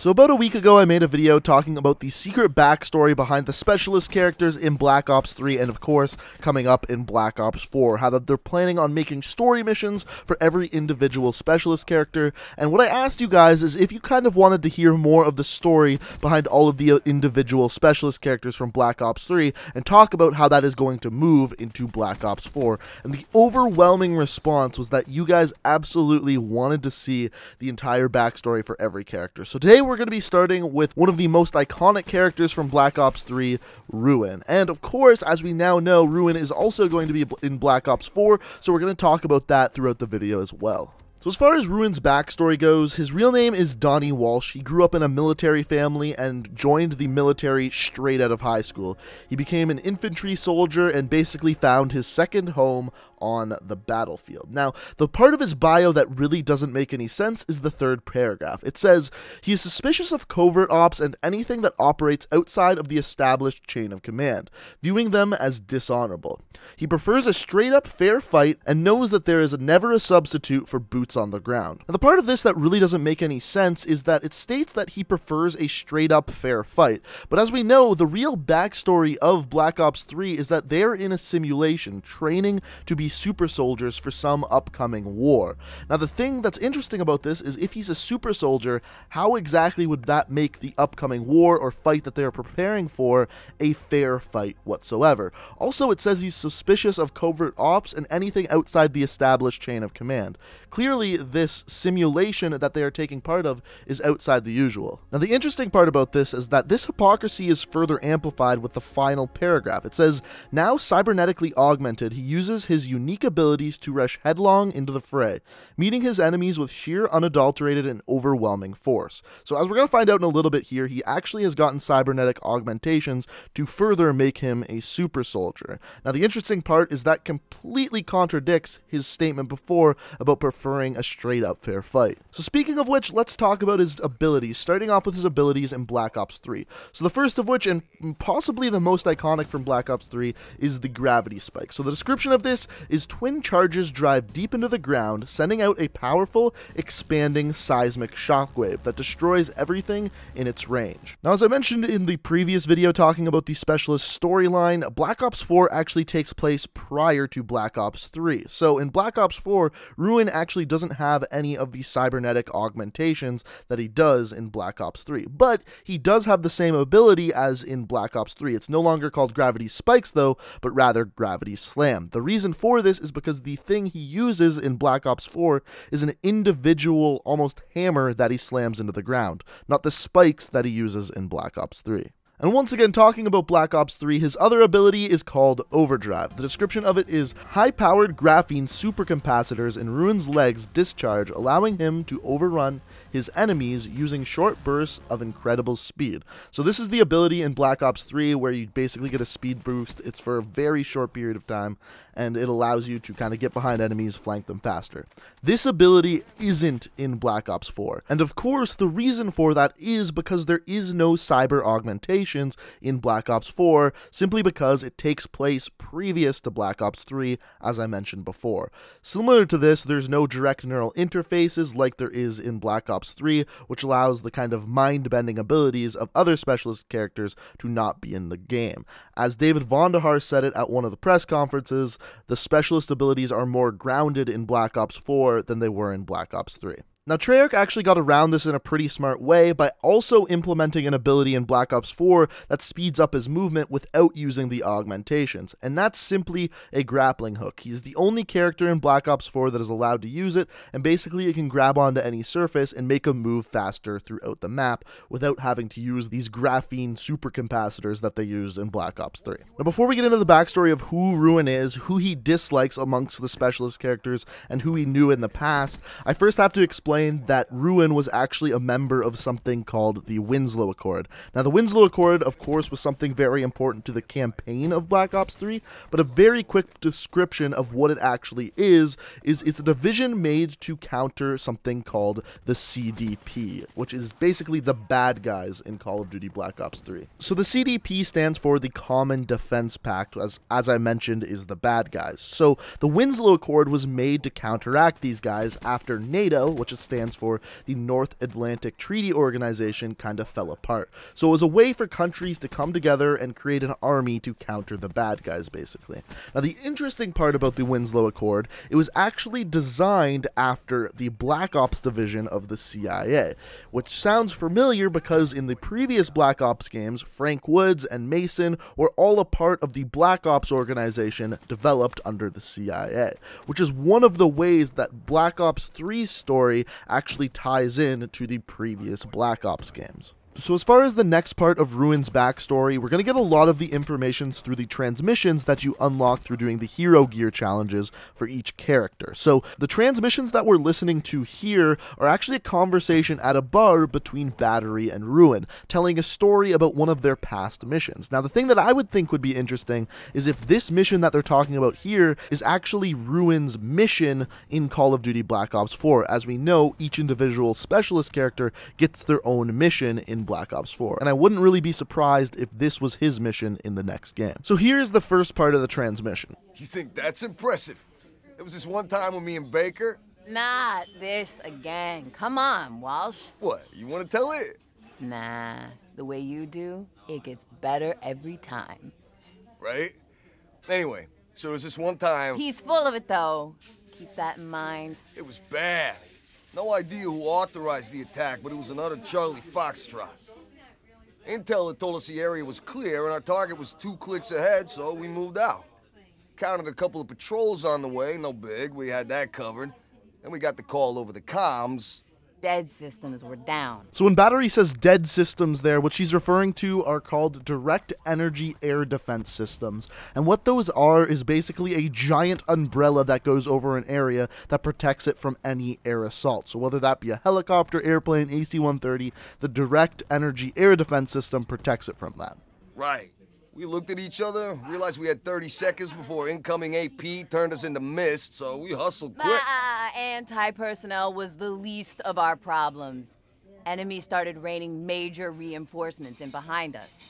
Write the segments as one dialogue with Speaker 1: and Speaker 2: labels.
Speaker 1: So about a week ago I made a video talking about the secret backstory behind the specialist characters in Black Ops 3 and of course coming up in Black Ops 4, how that they're planning on making story missions for every individual specialist character. And what I asked you guys is if you kind of wanted to hear more of the story behind all of the individual specialist characters from Black Ops 3 and talk about how that is going to move into Black Ops 4. And the overwhelming response was that you guys absolutely wanted to see the entire backstory for every character. So today we're going to be starting with one of the most iconic characters from Black Ops 3, Ruin. And of course, as we now know, Ruin is also going to be in Black Ops 4, so we're going to talk about that throughout the video as well. So as far as Ruin's backstory goes, his real name is Donnie Walsh. He grew up in a military family and joined the military straight out of high school. He became an infantry soldier and basically found his second home on the battlefield. Now, the part of his bio that really doesn't make any sense is the third paragraph. It says, he is suspicious of covert ops and anything that operates outside of the established chain of command, viewing them as dishonorable. He prefers a straight-up fair fight and knows that there is never a substitute for boots on the ground. Now, the part of this that really doesn't make any sense is that it states that he prefers a straight-up fair fight, but as we know, the real backstory of Black Ops 3 is that they're in a simulation, training to be super soldiers for some upcoming war. Now, the thing that's interesting about this is if he's a super soldier, how exactly would that make the upcoming war or fight that they're preparing for a fair fight whatsoever? Also, it says he's suspicious of covert ops and anything outside the established chain of command. Clearly, this simulation that they are taking part of is outside the usual. Now, the interesting part about this is that this hypocrisy is further amplified with the final paragraph. It says, now cybernetically augmented, he uses his unique abilities to rush headlong into the fray, meeting his enemies with sheer, unadulterated, and overwhelming force. So as we're going to find out in a little bit here, he actually has gotten cybernetic augmentations to further make him a super soldier. Now, the interesting part is that completely contradicts his statement before about preferring a straight-up fair fight. So speaking of which, let's talk about his abilities, starting off with his abilities in Black Ops 3. So the first of which, and possibly the most iconic from Black Ops 3, is the gravity spike. So the description of this is twin charges drive deep into the ground, sending out a powerful, expanding seismic shockwave that destroys everything in its range. Now, as I mentioned in the previous video talking about the specialist storyline, Black Ops 4 actually takes place prior to Black Ops 3. So in Black Ops 4, Ruin actually doesn't have any of the cybernetic augmentations that he does in Black Ops 3, but he does have the same ability as in Black Ops 3. It's no longer called Gravity Spikes though, but rather Gravity Slam. The reason for this is because the thing he uses in Black Ops 4 is an individual, almost hammer that he slams into the ground, not the spikes that he uses in Black Ops 3. And once again, talking about Black Ops 3, his other ability is called Overdrive. The description of it is high-powered graphene supercapacitors in Ruin's legs discharge, allowing him to overrun his enemies using short bursts of incredible speed. So this is the ability in Black Ops 3 where you basically get a speed boost. It's for a very short period of time, and it allows you to kind of get behind enemies, flank them faster. This ability isn't in Black Ops 4. And of course, the reason for that is because there is no cyber augmentation in Black Ops 4, simply because it takes place previous to Black Ops 3, as I mentioned before. Similar to this, there's no direct neural interfaces like there is in Black Ops 3, which allows the kind of mind-bending abilities of other specialist characters to not be in the game. As David Vonderhaar said it at one of the press conferences, the specialist abilities are more grounded in Black Ops 4 than they were in Black Ops 3. Now, Treyarch actually got around this in a pretty smart way by also implementing an ability in Black Ops 4 that speeds up his movement without using the augmentations, and that's simply a grappling hook. He's the only character in Black Ops 4 that is allowed to use it, and basically it can grab onto any surface and make him move faster throughout the map without having to use these graphene supercapacitors that they used in Black Ops 3. Now, before we get into the backstory of who Ruin is, who he dislikes amongst the specialist characters, and who he knew in the past, I first have to explain that Ruin was actually a member of something called the Winslow Accord. Now, the Winslow Accord, of course, was something very important to the campaign of Black Ops 3, but a very quick description of what it actually is it's a division made to counter something called the CDP, which is basically the bad guys in Call of Duty Black Ops 3. So the CDP stands for the Common Defense Pact, as I mentioned, is the bad guys. So the Winslow Accord was made to counteract these guys after NATO, which is stands for the North Atlantic Treaty Organization, kind of fell apart. So it was a way for countries to come together and create an army to counter the bad guys, basically. Now, the interesting part about the Winslow Accord, it was actually designed after the Black Ops division of the CIA, which sounds familiar because in the previous Black Ops games, Frank Woods and Mason were all a part of the Black Ops organization developed under the CIA, which is one of the ways that Black Ops 3's story actually ties in to the previous Black Ops games. So as far as the next part of Ruin's backstory, we're going to get a lot of the information through the transmissions that you unlock through doing the hero gear challenges for each character. So the transmissions that we're listening to here are actually a conversation at a bar between Battery and Ruin, telling a story about one of their past missions. Now, the thing that I would think would be interesting is if this mission that they're talking about here is actually Ruin's mission in Call of Duty Black Ops 4. As we know, each individual specialist character gets their own mission in Black Ops 4, and I wouldn't really be surprised if this was his mission in the next game. So here's the first part of the transmission.
Speaker 2: You think that's impressive? There was this one time with me and Baker.
Speaker 3: Not this again. Come on, Walsh.
Speaker 2: What, you want to tell it?
Speaker 3: Nah, the way you do, it gets better every time.
Speaker 2: Right? Anyway, so there was this one time...
Speaker 3: He's full of it, though. Keep that in mind.
Speaker 2: It was bad. No idea who authorized the attack, but it was another Charlie Foxtrot. Intel had told us the area was clear and our target was 2 clicks ahead, so we moved out. Counted a couple of patrols on the way, no big, we had that covered. Then we got the call over the comms.
Speaker 3: Dead systems were down.
Speaker 1: So when Battery says dead systems there, what she's referring to are called direct energy air defense systems. And what those are is basically a giant umbrella that goes over an area that protects it from any air assault. So whether that be a helicopter, airplane, AC-130, the direct energy air defense system protects it from that.
Speaker 2: Right. We looked at each other, realized we had 30 seconds before incoming AP turned us into mist, so we hustled quick.
Speaker 3: Anti-personnel was the least of our problems. Enemies started raining major reinforcements in behind us.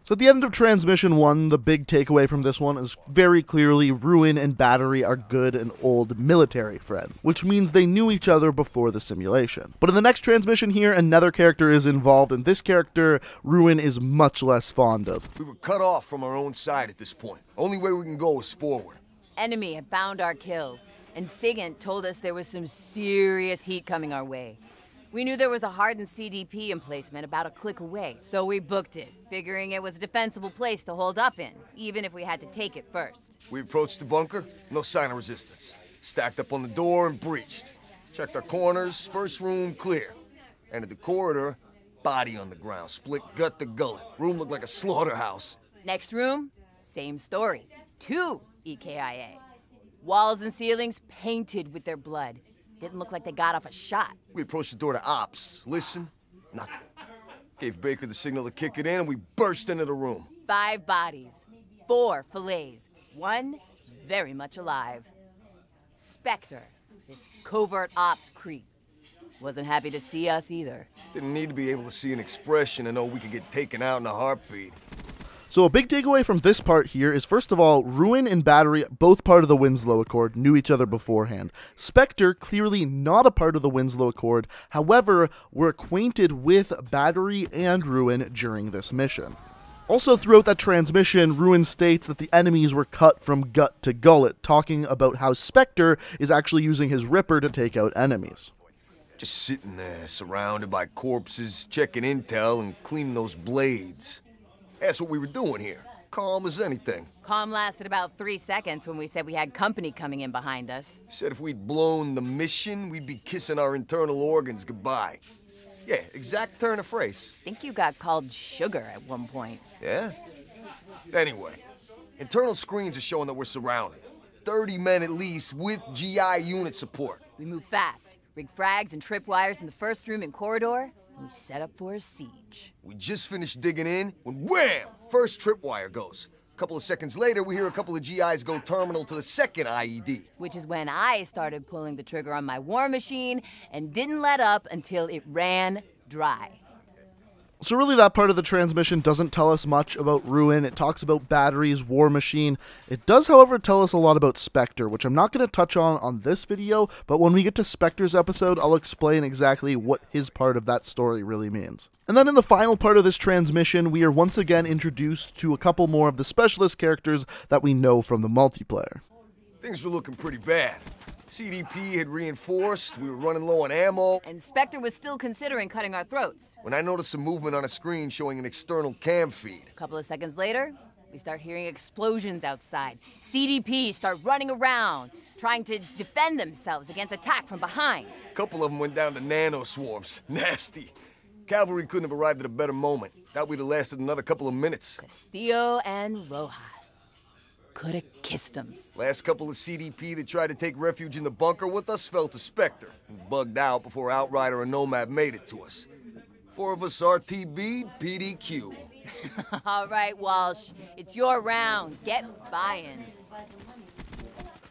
Speaker 1: So at the end of Transmission 1, the big takeaway from this one is very clearly Ruin and Battery are good and old military friends, which means they knew each other before the simulation. But in the next transmission here, another character is involved, and this character, Ruin is much less fond of.
Speaker 2: We were cut off from our own side at this point. Only way we can go is forward.
Speaker 3: Enemy had found our kills, and Sigint told us there was some serious heat coming our way. We knew there was a hardened CDP emplacement about a click away, so we booked it, figuring it was a defensible place to hold up in, even if we had to take it first.
Speaker 2: We approached the bunker, no sign of resistance. Stacked up on the door and breached. Checked our corners, first room clear. Entered the corridor, body on the ground, split gut to gullet. Room looked like a slaughterhouse.
Speaker 3: Next room, same story. 2 EKIA. Walls and ceilings painted with their blood. Didn't look like they got off a shot.
Speaker 2: We approached the door to ops. Listen, nothing. Gave Baker the signal to kick it in, and we burst into the room.
Speaker 3: 5 bodies, 4 fillets, 1 very much alive. Spectre, this covert ops creep, wasn't happy to see us either.
Speaker 2: Didn't need to be able to see an expression to know we could get taken out in a heartbeat.
Speaker 1: So a big takeaway from this part here is, first of all, Ruin and Battery, both part of the Winslow Accord, knew each other beforehand. Spectre, clearly not a part of the Winslow Accord, however, were acquainted with Battery and Ruin during this mission. Also, throughout that transmission, Ruin states that the enemies were cut from gut to gullet, talking about how Spectre is actually using his Ripper to take out enemies.
Speaker 2: Just sitting there, surrounded by corpses, checking intel and cleaning those blades. That's what we were doing here. Calm as anything.
Speaker 3: Calm lasted about 3 seconds when we said we had company coming in behind us.
Speaker 2: Said if we'd blown the mission, we'd be kissing our internal organs goodbye. Yeah, exact turn of phrase.
Speaker 3: Think you got called sugar at one point.
Speaker 2: Yeah? Anyway, internal screens are showing that we're surrounded. 30 men at least with GI unit support.
Speaker 3: We moved fast. Rigged frags and tripwires in the first room and corridor. We set up for a siege.
Speaker 2: We just finished digging in when wham! First tripwire goes. A couple of seconds later, we hear a couple of GIs go terminal to the second IED.
Speaker 3: Which is when I started pulling the trigger on my war machine and didn't let up until it ran dry.
Speaker 1: So really that part of the transmission doesn't tell us much about Ruin. It talks about batteries, War Machine. It does, however, tell us a lot about Spectre, which I'm not going to touch on this video, but when we get to Spectre's episode, I'll explain exactly what his part of that story really means. And then in the final part of this transmission, we are once again introduced to a couple more of the specialist characters that we know from the multiplayer.
Speaker 2: Things were looking pretty bad. CDP had reinforced, we were running low on ammo.
Speaker 3: And Spectre was still considering cutting our throats.
Speaker 2: When I noticed some movement on a screen showing an external cam feed.
Speaker 3: A couple of seconds later, we start hearing explosions outside. CDP start running around, trying to defend themselves against attack from behind.
Speaker 2: A couple of them went down to nano swarms. Nasty. Cavalry couldn't have arrived at a better moment. Thought we'd have lasted another couple of minutes.
Speaker 3: Castillo and Rojas could have kissed him.
Speaker 2: Last couple of CDP that tried to take refuge in the bunker with us fell to Spectre. We bugged out before Outrider and Nomad made it to us. 4 of us RTB, PDQ.
Speaker 3: All right, Walsh, it's your round. Get buy-in.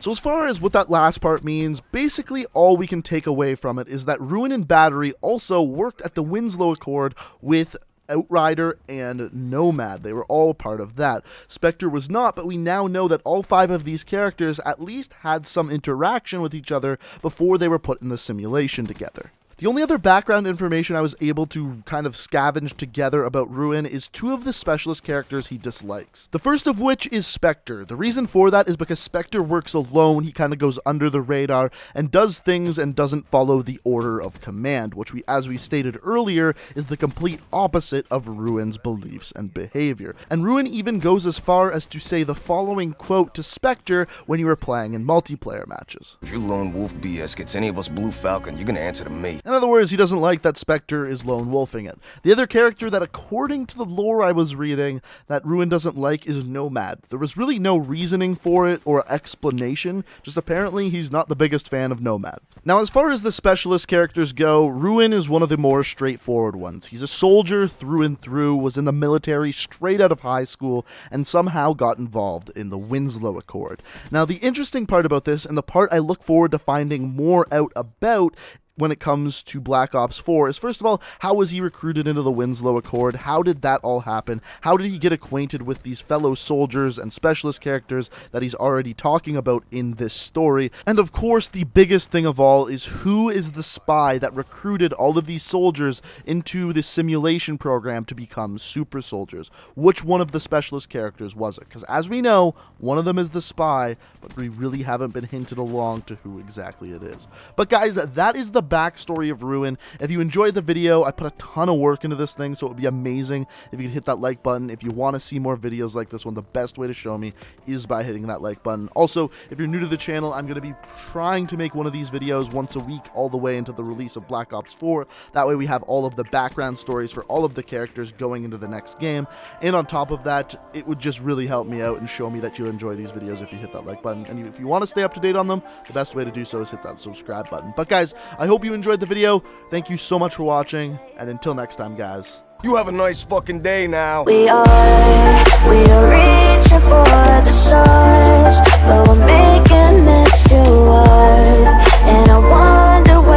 Speaker 1: So as far as what that last part means, basically all we can take away from it is that Ruin and Battery also worked at the Winslow Accord with Outrider and Nomad. They were all part of that. Spectre was not, but we now know that all 5 of these characters at least had some interaction with each other before they were put in the simulation together. The only other background information I was able to kind of scavenge together about Ruin is 2 of the specialist characters he dislikes. The first of which is Spectre. The reason for that is because Spectre works alone, he kind of goes under the radar, and does things and doesn't follow the order of command, which as we stated earlier, is the complete opposite of Ruin's beliefs and behavior. And Ruin even goes as far as to say the following quote to Spectre when you were playing in multiplayer matches.
Speaker 2: If your lone wolf BS gets any of us Blue Falcon, you're gonna answer to me.
Speaker 1: In other words, he doesn't like that Spectre is lone wolfing it. The other character that, according to the lore I was reading, that Ruin doesn't like is Nomad. There was really no reasoning for it or explanation, just apparently he's not the biggest fan of Nomad. Now, as far as the specialist characters go, Ruin is one of the more straightforward ones. He's a soldier through and through, was in the military straight out of high school, and somehow got involved in the Winslow Accord. Now, the interesting part about this, and the part I look forward to finding more out about, when it comes to Black Ops 4 is, first of all, how was he recruited into the Winslow Accord? How did that all happen? How did he get acquainted with these fellow soldiers and specialist characters that he's already talking about in this story? And of course, the biggest thing of all is, who is the spy that recruited all of these soldiers into this simulation program to become super soldiers? Which one of the specialist characters was it? Because as we know, one of them is the spy, but we really haven't been hinted along to who exactly it is. But guys, that is the backstory of Ruin. If you enjoyed the video, I put a ton of work into this thing, so it would be amazing if you could hit that like button. If you want to see more videos like this one, the best way to show me is by hitting that like button. Also, if you're new to the channel, I'm going to be trying to make one of these videos once a week all the way into the release of Black Ops 4. That way we have all of the background stories for all of the characters going into the next game. And on top of that, it would just really help me out and show me that you enjoy these videos if you hit that like button. And if you want to stay up to date on them, the best way to do so is hit that subscribe button. But guys, I hope you enjoyed the video. Thank you so much for watching, and until next time, guys.
Speaker 2: You have a nice fucking day now.
Speaker 4: We are reaching for the stars, but we're making this too hard. And I wonder